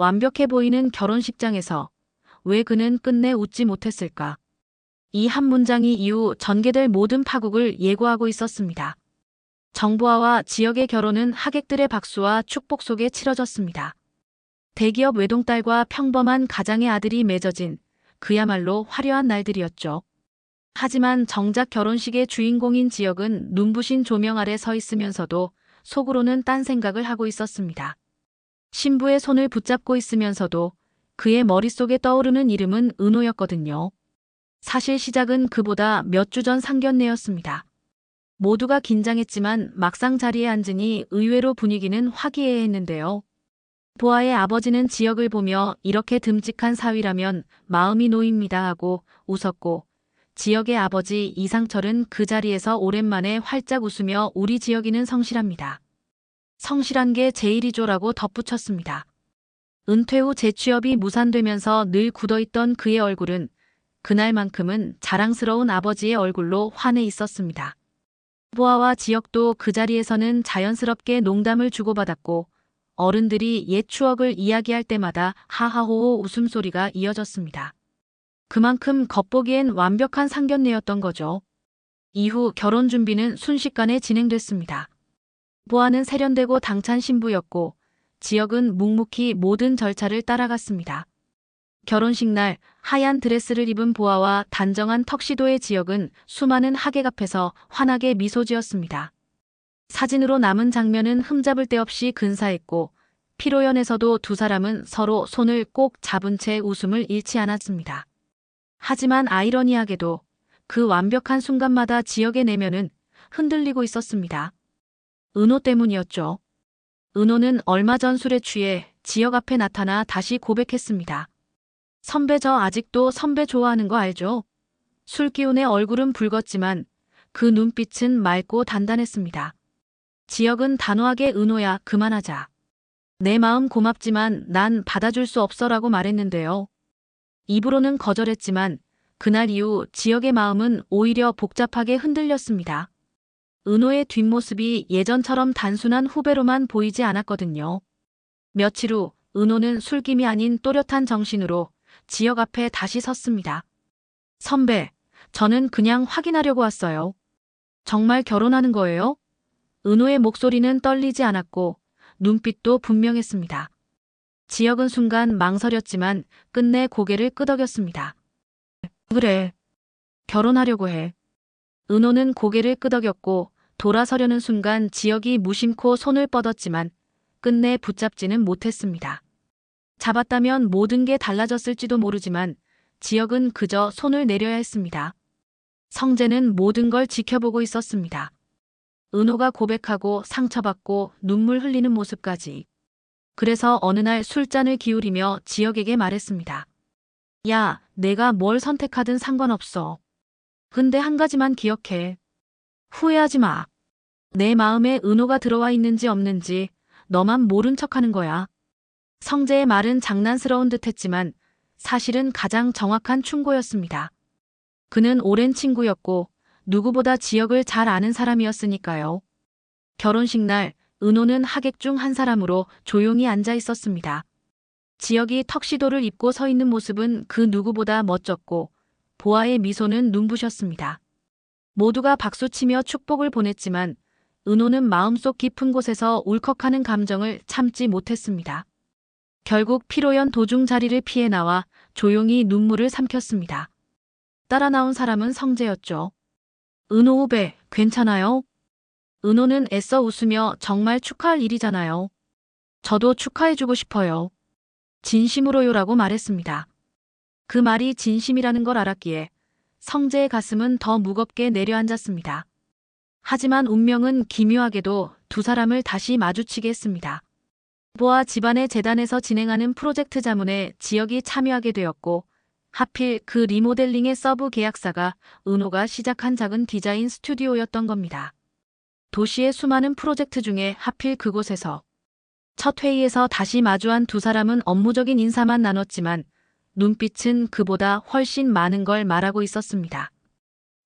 완벽해 보이는 결혼식장에서 왜 그는 끝내 웃지 못했을까? 이 한 문장이 이후 전개될 모든 파국을 예고하고 있었습니다. 정보아와 지역의 결혼은 하객들의 박수와 축복 속에 치러졌습니다. 대기업 외동딸과 평범한 가장의 아들이 맺어진 그야말로 화려한 날들이었죠. 하지만 정작 결혼식의 주인공인 지역은 눈부신 조명 아래 서 있으면서도 속으로는 딴 생각을 하고 있었습니다. 신부의 손을 붙잡고 있으면서도 그의 머릿속에 떠오르는 이름은 은호였거든요. 사실 시작은 그보다 몇 주 전 상견례였습니다. 모두가 긴장했지만 막상 자리에 앉으니 의외로 분위기는 화기애애했는데요. 보아의 아버지는 지역을 보며 이렇게 듬직한 사위라면 마음이 놓입니다 하고 웃었고, 지역의 아버지 이상철은 그 자리에서 오랜만에 활짝 웃으며 우리 지역이는 성실합니다. 성실한 게 제일이죠라고 덧붙였습니다. 은퇴 후 재취업이 무산되면서 늘 굳어있던 그의 얼굴은 그날만큼은 자랑스러운 아버지의 얼굴로 환해 있었습니다. 보아와 지역도 그 자리에서는 자연스럽게 농담을 주고받았고, 어른들이 옛 추억을 이야기할 때마다 하하호호 웃음소리가 이어졌습니다. 그만큼 겉보기엔 완벽한 상견례였던 거죠. 이후 결혼 준비는 순식간에 진행됐습니다. 보아는 세련되고 당찬 신부였고, 지역은 묵묵히 모든 절차를 따라갔습니다. 결혼식 날 하얀 드레스를 입은 보아와 단정한 턱시도의 지역은 수많은 하객 앞에서 환하게 미소 지었습니다. 사진으로 남은 장면은 흠잡을 데 없이 근사했고, 피로연에서도 두 사람은 서로 손을 꼭 잡은 채 웃음을 잃지 않았습니다. 하지만 아이러니하게도 그 완벽한 순간마다 지역의 내면은 흔들리고 있었습니다. 은호 때문이었죠. 은호는 얼마 전 술에 취해 지역 앞에 나타나 다시 고백했습니다. 선배, 저 아직도 선배 좋아하는 거 알죠? 술 기운에 얼굴은 붉었지만 그 눈빛은 맑고 단단했습니다. 지역은 단호하게 은호야, 그만하자. 내 마음 고맙지만 난 받아줄 수 없어라고 말했는데요. 입으로는 거절했지만 그날 이후 지역의 마음은 오히려 복잡하게 흔들렸습니다. 은호의 뒷모습이 예전처럼 단순한 후배로만 보이지 않았거든요. 며칠 후 은호는 술김이 아닌 또렷한 정신으로 지역 앞에 다시 섰습니다. 선배, 저는 그냥 확인하려고 왔어요. 정말 결혼하는 거예요? 은호의 목소리는 떨리지 않았고 눈빛도 분명했습니다. 지역은 순간 망설였지만 끝내 고개를 끄덕였습니다. 그래, 결혼하려고 해. 은호는 고개를 끄덕였고 돌아서려는 순간 지역이 무심코 손을 뻗었지만 끝내 붙잡지는 못했습니다. 잡았다면 모든 게 달라졌을지도 모르지만 지역은 그저 손을 내려야 했습니다. 성재는 모든 걸 지켜보고 있었습니다. 은호가 고백하고 상처받고 눈물 흘리는 모습까지. 그래서 어느 날 술잔을 기울이며 지역에게 말했습니다. 야, 내가 뭘 선택하든 상관없어. 근데 한 가지만 기억해. 후회하지 마. 내 마음에 은호가 들어와 있는지 없는지 너만 모른 척하는 거야. 성재의 말은 장난스러운 듯했지만 사실은 가장 정확한 충고였습니다. 그는 오랜 친구였고 누구보다 지역을 잘 아는 사람이었으니까요. 결혼식 날 은호는 하객 중 한 사람으로 조용히 앉아 있었습니다. 지역이 턱시도를 입고 서 있는 모습은 그 누구보다 멋졌고 보아의 미소는 눈부셨습니다. 모두가 박수치며 축복을 보냈지만 은호는 마음속 깊은 곳에서 울컥하는 감정을 참지 못했습니다. 결국 피로연 도중 자리를 피해 나와 조용히 눈물을 삼켰습니다. 따라 나온 사람은 성재였죠. 은호 후배, 괜찮아요? 은호는 애써 웃으며 정말 축하할 일이잖아요. 저도 축하해주고 싶어요. 진심으로요라고 말했습니다. 그 말이 진심이라는 걸 알았기에 성재의 가슴은 더 무겁게 내려앉았습니다. 하지만 운명은 기묘하게도 두 사람을 다시 마주치게 했습니다. 보아 집안의 재단에서 진행하는 프로젝트 자문에 지역이 참여하게 되었고 하필 그 리모델링의 서브 계약사가 은호가 시작한 작은 디자인 스튜디오였던 겁니다. 도시의 수많은 프로젝트 중에 하필 그곳에서 첫 회의에서 다시 마주한 두 사람은 업무적인 인사만 나눴지만 눈빛은 그보다 훨씬 많은 걸 말하고 있었습니다.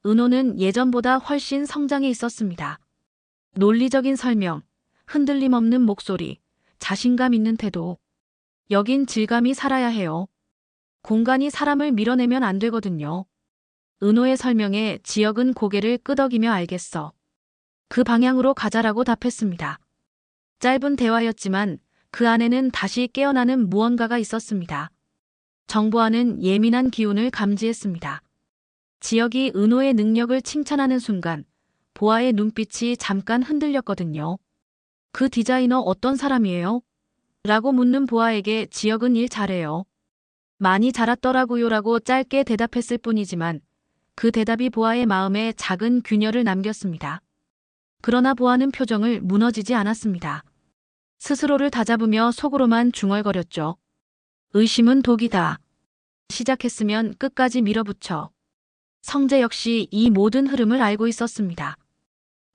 은호는 예전보다 훨씬 성장해 있었습니다. 논리적인 설명, 흔들림 없는 목소리, 자신감 있는 태도. 여긴 질감이 살아야 해요. 공간이 사람을 밀어내면 안 되거든요. 은호의 설명에 지역은 고개를 끄덕이며 알겠어. 그 방향으로 가자라고 답했습니다. 짧은 대화였지만 그 안에는 다시 깨어나는 무언가가 있었습니다. 정보와는 예민한 기운을 감지했습니다. 지역이 은호의 능력을 칭찬하는 순간 보아의 눈빛이 잠깐 흔들렸거든요. 그 디자이너 어떤 사람이에요? 라고 묻는 보아에게 지역은 일 잘해요. 많이 자랐더라고요 라고 짧게 대답했을 뿐이지만 그 대답이 보아의 마음에 작은 균열을 남겼습니다. 그러나 보아는 표정을 무너지지 않았습니다. 스스로를 다잡으며 속으로만 중얼거렸죠. 의심은 독이다. 시작했으면 끝까지 밀어붙여. 성재 역시 이 모든 흐름을 알고 있었습니다.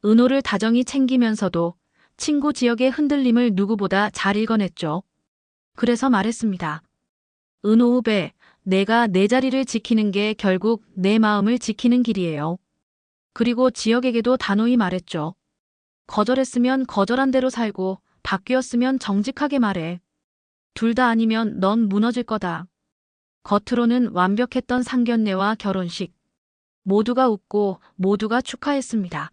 은호를 다정히 챙기면서도 친구 지역의 흔들림을 누구보다 잘 읽어냈죠. 그래서 말했습니다. 은호 후배, 내가 내 자리를 지키는 게 결국 내 마음을 지키는 길이에요. 그리고 지역에게도 단호히 말했죠. 거절했으면 거절한 대로 살고 바뀌었으면 정직하게 말해. 둘 다 아니면 넌 무너질 거다. 겉으로는 완벽했던 상견례와 결혼식. 모두가 웃고 모두가 축하했습니다.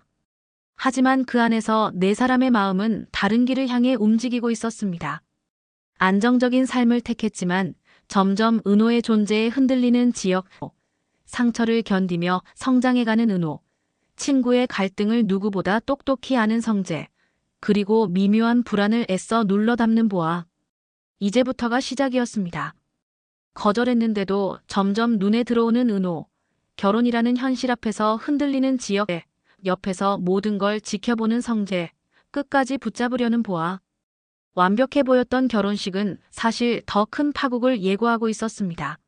하지만 그 안에서 네 사람의 마음은 다른 길을 향해 움직이고 있었습니다. 안정적인 삶을 택했지만 점점 은호의 존재에 흔들리는 지역, 상처를 견디며 성장해가는 은호, 친구의 갈등을 누구보다 똑똑히 아는 성재, 그리고 미묘한 불안을 애써 눌러 담는 보아. 이제부터가 시작이었습니다. 거절했는데도 점점 눈에 들어오는 은호, 결혼이라는 현실 앞에서 흔들리는 지역, 옆에서 모든 걸 지켜보는 성재, 끝까지 붙잡으려는 보아. 완벽해 보였던 결혼식은 사실 더 큰 파국을 예고하고 있었습니다.